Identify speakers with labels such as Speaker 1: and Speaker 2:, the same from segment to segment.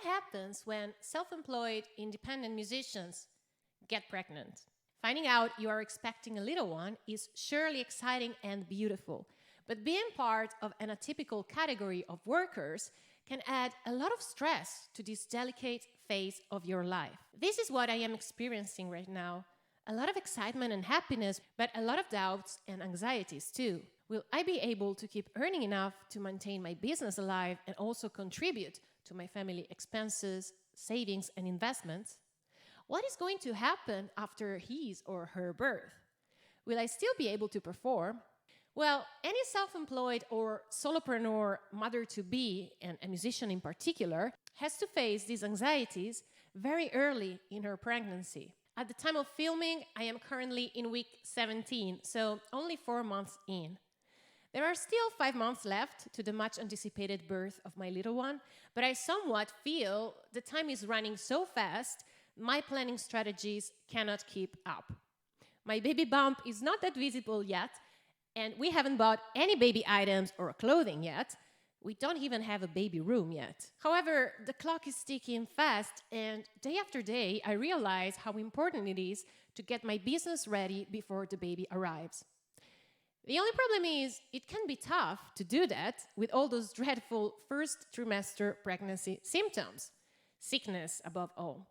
Speaker 1: happens when self-employed independent musicians get pregnant? Finding out you are expecting a little one is surely exciting and beautiful, but being part of an atypical category of workers can add a lot of stress to this delicate phase of your life. This is what I am experiencing right now. A lot of excitement and happiness, but a lot of doubts and anxieties too. Will I be able to keep earning enough to maintain my business alive and also contribute to my family expenses, savings, and investments? What is going to happen after his or her birth? Will I still be able to perform? Well, any self-employed or solopreneur mother-to-be, and a musician in particular, has to face these anxieties very early in her pregnancy. At the time of filming, I am currently in week 17, so only 4 months in. There are still 5 months left to the much-anticipated birth of my little one, but I somewhat feel the time is running so fast, my planning strategies cannot keep up. My baby bump is not that visible yet, and we haven't bought any baby items or clothing yet. We don't even have a baby room yet. However, the clock is ticking fast, and day after day, I realize how important it is to get my business ready before the baby arrives. The only problem is, it can be tough to do that with all those dreadful first trimester pregnancy symptoms, sickness above all.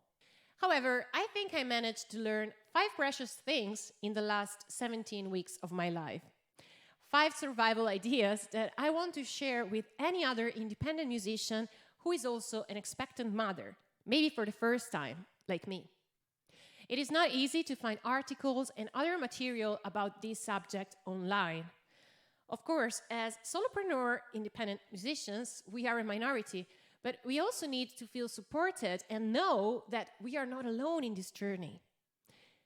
Speaker 1: However, I think I managed to learn 5 precious things in the last 17 weeks of my life. 5 survival ideas that I want to share with any other independent musician who is also an expectant mother, maybe for the first time, like me. It is not easy to find articles and other material about this subject online. Of course, as solopreneur independent musicians, we are a minority, but we also need to feel supported and know that we are not alone in this journey.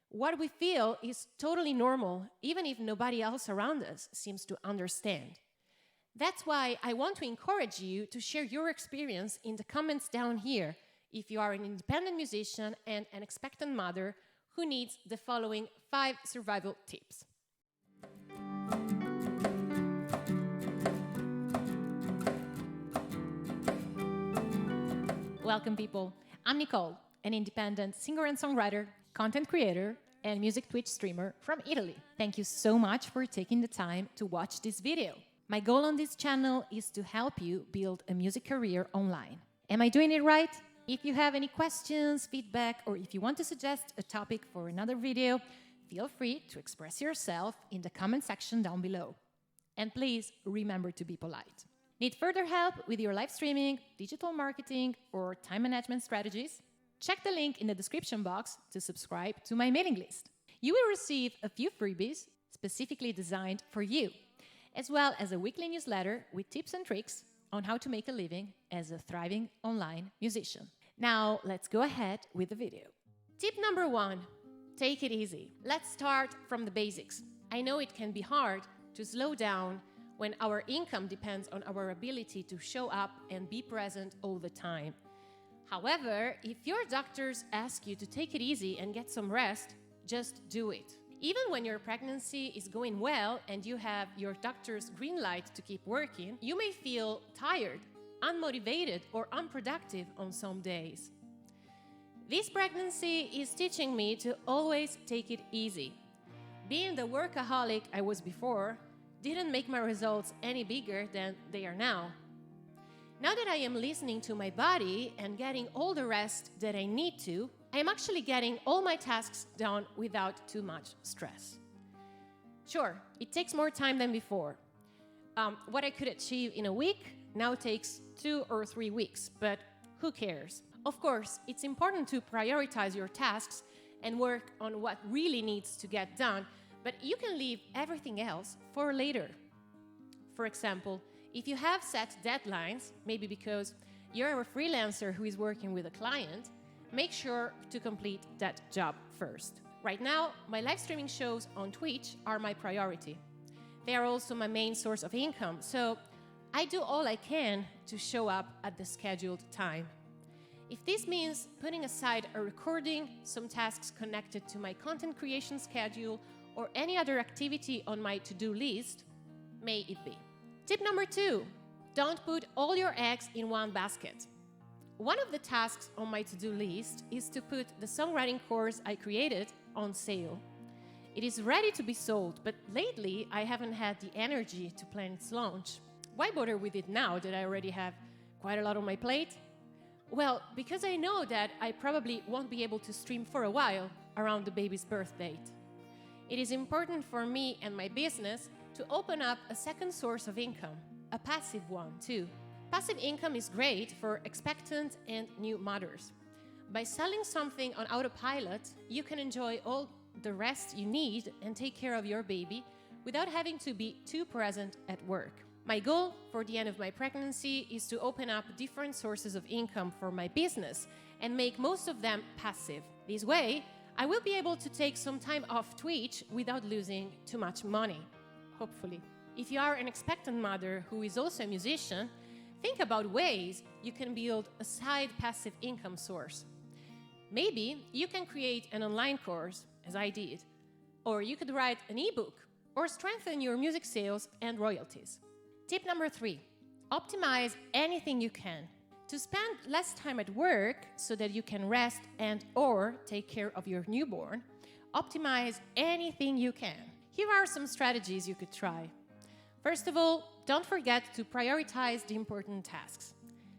Speaker 1: What we feel is totally normal, even if nobody else around us seems to understand. That's why I want to encourage you to share your experience in the comments down here if you are an independent musician and an expectant mother who needs the following 5 survival tips. Welcome, people. I'm Nicole, an independent singer and songwriter, content creator, and music Twitch streamer from Italy. Thank you so much for taking the time to watch this video. My goal on this channel is to help you build a music career online. Am I doing it right? If you have any questions, feedback, or if you want to suggest a topic for another video, feel free to express yourself in the comment section down below. And please remember to be polite. Need further help with your live streaming, digital marketing, or time management strategies? Check the link in the description box to subscribe to my mailing list. You will receive a few freebies specifically designed for you, as well as a weekly newsletter with tips and tricks on how to make a living as a thriving online musician. Now, let's go ahead with the video. Tip number 1, take it easy. Let's start from the basics. I know it can be hard to slow down when our income depends on our ability to show up and be present all the time. However, if your doctors ask you to take it easy and get some rest, just do it. Even when your pregnancy is going well and you have your doctor's green light to keep working, you may feel tired, unmotivated, or unproductive on some days. This pregnancy is teaching me to always take it easy. Being the workaholic I was before didn't make my results any bigger than they are now. Now that I am listening to my body and getting all the rest that I need to, I am actually getting all my tasks done without too much stress. Sure, it takes more time than before. What I could achieve in a week now takes 2 or 3 weeks, but who cares? Of course, it's important to prioritize your tasks and work on what really needs to get done, but you can leave everything else for later. For example, if you have set deadlines, maybe because you're a freelancer who is working with a client, make sure to complete that job first. Right now, my live streaming shows on Twitch are my priority. They are also my main source of income, so I do all I can to show up at the scheduled time. If this means putting aside a recording, some tasks connected to my content creation schedule, or any other activity on my to-do list, may it be. Tip number 2, don't put all your eggs in one basket. One of the tasks on my to-do list is to put the songwriting course I created on sale. It is ready to be sold, but lately I haven't had the energy to plan its launch. Why bother with it now that I already have quite a lot on my plate? Well, because I know that I probably won't be able to stream for a while around the baby's birth date. It is important for me and my business to open up a second source of income, a passive one too. Passive income is great for expectant and new mothers. By selling something on autopilot, you can enjoy all the rest you need and take care of your baby without having to be too present at work. My goal for the end of my pregnancy is to open up different sources of income for my business and make most of them passive. This way, I will be able to take some time off Twitch without losing too much money, hopefully. If you are an expectant mother who is also a musician, think about ways you can build a side passive income source. Maybe you can create an online course, as I did, or you could write an ebook or strengthen your music sales and royalties. Tip number 3, optimize anything you can. To spend less time at work so that you can rest and/or take care of your newborn, optimize anything you can. Here are some strategies you could try. First of all, don't forget to prioritize the important tasks.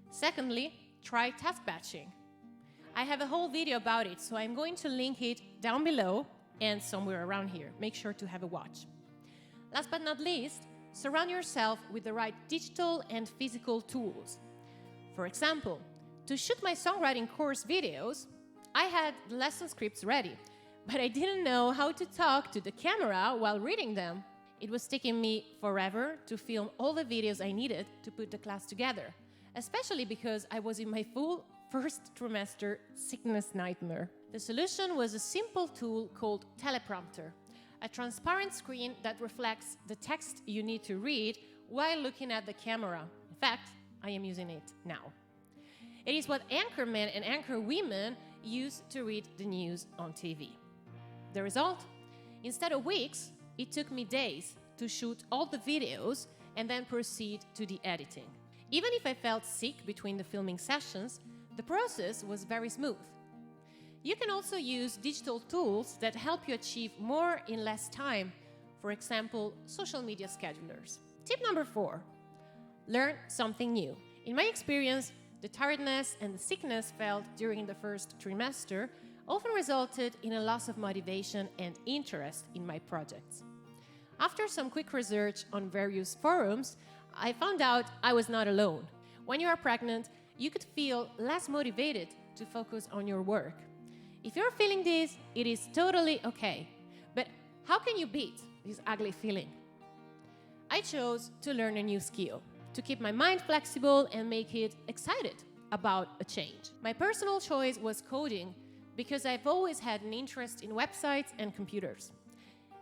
Speaker 1: Secondly, try task batching. I have a whole video about it, so I'm going to link it down below and somewhere around here. Make sure to have a watch. Last but not least, surround yourself with the right digital and physical tools. For example, to shoot my songwriting course videos, I had the lesson scripts ready, but I didn't know how to talk to the camera while reading them. It was taking me forever to film all the videos I needed to put the class together, especially because I was in my full first trimester sickness nightmare. The solution was a simple tool called Teleprompter, a transparent screen that reflects the text you need to read while looking at the camera. In fact, I am using it now. It is what anchormen and anchorwomen use to read the news on TV. The result? Instead of weeks, it took me days to shoot all the videos and then proceed to the editing. Even if I felt sick between the filming sessions, the process was very smooth. You can also use digital tools that help you achieve more in less time, for example, social media schedulers. Tip number 4, learn something new. In my experience, the tiredness and the sickness felt during the first trimester often resulted in a loss of motivation and interest in my projects. After some quick research on various forums, I found out I was not alone. When you are pregnant, you could feel less motivated to focus on your work. If you're feeling this, it is totally okay. But how can you beat this ugly feeling? I chose to learn a new skill, to keep my mind flexible and make it excited about a change. My personal choice was coding because I've always had an interest in websites and computers.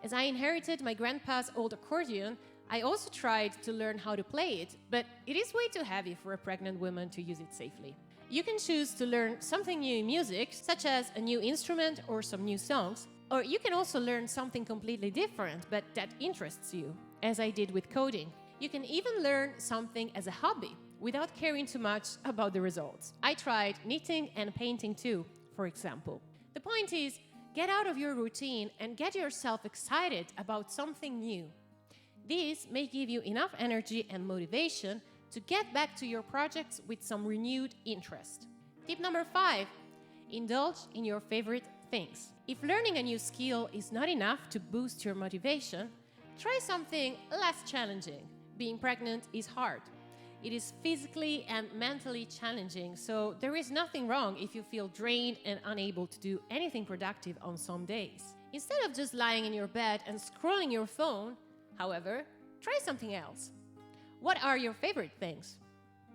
Speaker 1: As I inherited my grandpa's old accordion, I also tried to learn how to play it, but it is way too heavy for a pregnant woman to use it safely. You can choose to learn something new in music, such as a new instrument or some new songs, or you can also learn something completely different, but that interests you, as I did with coding. You can even learn something as a hobby, without caring too much about the results. I tried knitting and painting too, for example. The point is, get out of your routine and get yourself excited about something new. This may give you enough energy and motivation to get back to your projects with some renewed interest. Tip number 5, indulge in your favorite things. If learning a new skill is not enough to boost your motivation, try something less challenging. Being pregnant is hard. It is physically and mentally challenging, so there is nothing wrong if you feel drained and unable to do anything productive on some days. Instead of just lying in your bed and scrolling your phone, however, try something else. What are your favorite things?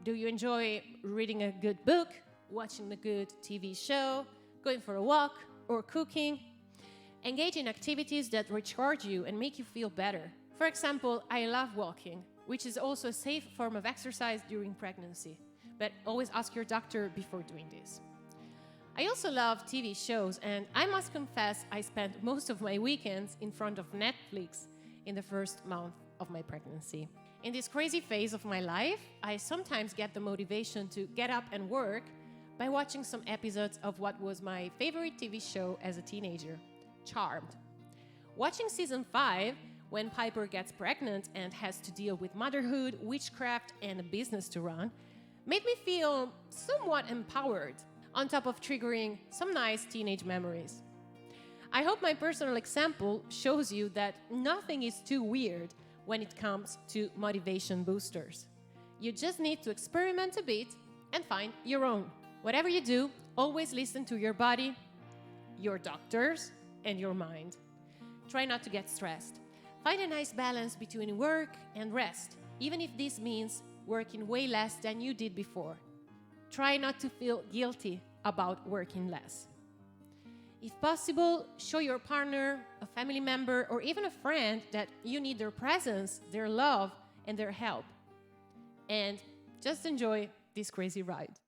Speaker 1: Do you enjoy reading a good book, watching a good TV show, going for a walk, or cooking? Engage in activities that recharge you and make you feel better. For example, I love walking, which is also a safe form of exercise during pregnancy, but always ask your doctor before doing this. I also love TV shows, and I must confess I spent most of my weekends in front of Netflix in the first month of my pregnancy. In this crazy phase of my life, I sometimes get the motivation to get up and work,
Speaker 2: by watching some episodes of what was my favorite TV show as a teenager, Charmed. Watching season 5, when Piper gets pregnant and has to deal with motherhood, witchcraft, and a business to run, made me feel somewhat empowered, on top of triggering some nice teenage memories. I hope my personal example shows you that nothing is too weird when it comes to motivation boosters. You just need to experiment a bit and find your own. Whatever you do, always listen to your body, your doctors, and your mind. Try not to get stressed. Find a nice balance between work and rest, even if this means working way less than you did before. Try not to feel guilty about working less. If possible, show your partner, a family member, or even a friend that you need their presence, their love, and their help. And just enjoy this crazy ride.